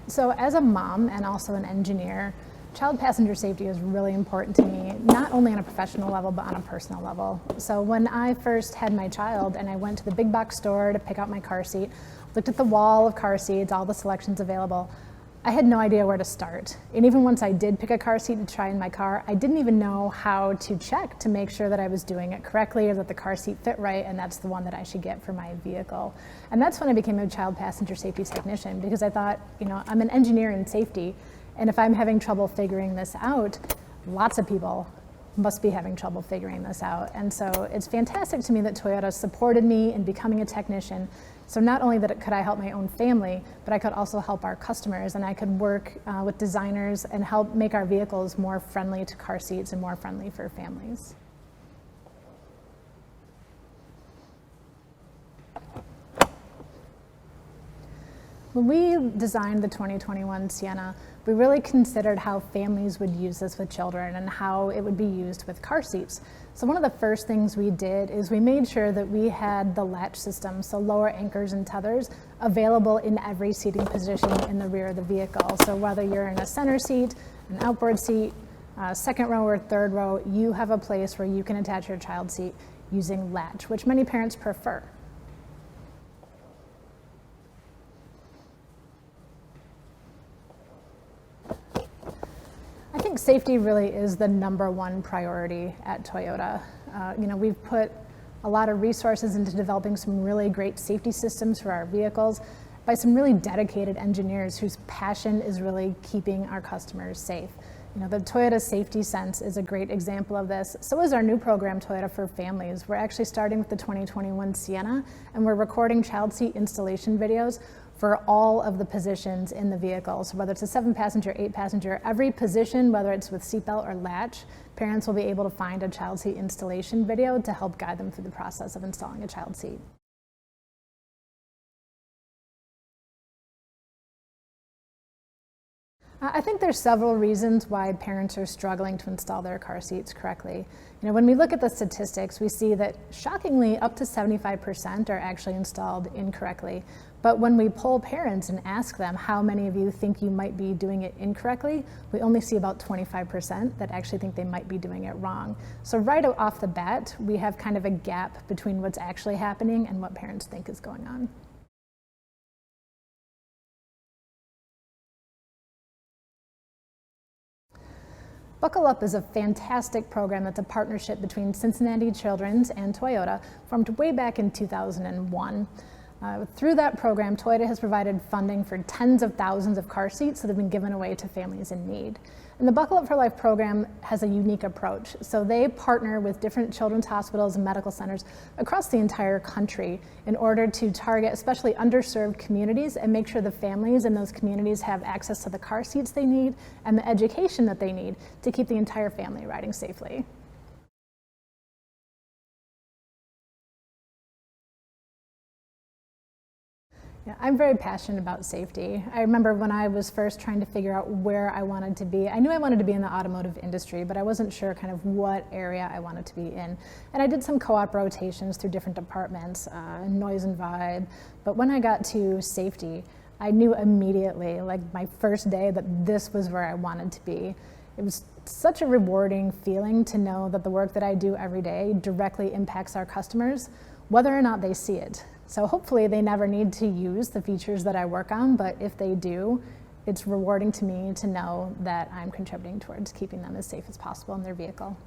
So as a mom and also an engineer, child passenger safety is really important to me, not only on a professional level, but on a personal level. So when I first had my child and I went to the big box store to pick out my car seat, looked at the wall of car seats, all the selections available, I had no idea where to start. And even once I did pick a car seat to try in my car, I didn't even know how to check to make sure that I was doing it correctly or that the car seat fit right and that's the one that I should get for my vehicle. And that's when I became a child passenger safety technician, because I thought, I'm an engineer in safety, and if I'm having trouble figuring this out, lots of people must be having trouble figuring this out. And so it's fantastic to me that Toyota supported me in becoming a technician. So not only could I help my own family, but I could also help our customers, and I could work with designers and help make our vehicles more friendly to car seats and more friendly for families. When we designed the 2021 Sienna, we really considered how families would use this with children and how it would be used with car seats. So one of the first things we did is we made sure that we had the latch system, so lower anchors and tethers, available in every seating position in the rear of the vehicle. So whether you're in a center seat, an outboard seat, second row or third row, you have a place where you can attach your child seat using latch, which many parents prefer. I think safety really is the #1 priority at Toyota. We've put a lot of resources into developing some really great safety systems for our vehicles by some really dedicated engineers whose passion is really keeping our customers safe. The Toyota Safety Sense is a great example of this. So is our new program, Toyota for Families. We're actually starting with the 2021 Sienna, and we're recording child seat installation videos for all of the positions in the vehicle. So whether it's a 7-passenger, 8-passenger, every position, whether it's with seatbelt or latch, parents will be able to find a child seat installation video to help guide them through the process of installing a child seat. I think there's several reasons why parents are struggling to install their car seats correctly. When we look at the statistics, we see that shockingly up to 75% are actually installed incorrectly. But when we poll parents and ask them how many of you think you might be doing it incorrectly, we only see about 25% that actually think they might be doing it wrong. So right off the bat, we have kind of a gap between what's actually happening and what parents think is going on. Buckle Up is a fantastic program that's a partnership between Cincinnati Children's and Toyota, formed way back in 2001. Through that program, Toyota has provided funding for tens of thousands of car seats that have been given away to families in need. And the Buckle Up for Life program has a unique approach. So they partner with different children's hospitals and medical centers across the entire country in order to target especially underserved communities and make sure the families in those communities have access to the car seats they need and the education that they need to keep the entire family riding safely. Yeah, I'm very passionate about safety. I remember when I was first trying to figure out where I wanted to be. I knew I wanted to be in the automotive industry, but I wasn't sure kind of what area I wanted to be in. And I did some co-op rotations through different departments, noise and vibe. But when I got to safety, I knew immediately, like my first day, that this was where I wanted to be. It was such a rewarding feeling to know that the work that I do every day directly impacts our customers, whether or not they see it. So hopefully they never need to use the features that I work on, but if they do, it's rewarding to me to know that I'm contributing towards keeping them as safe as possible in their vehicle.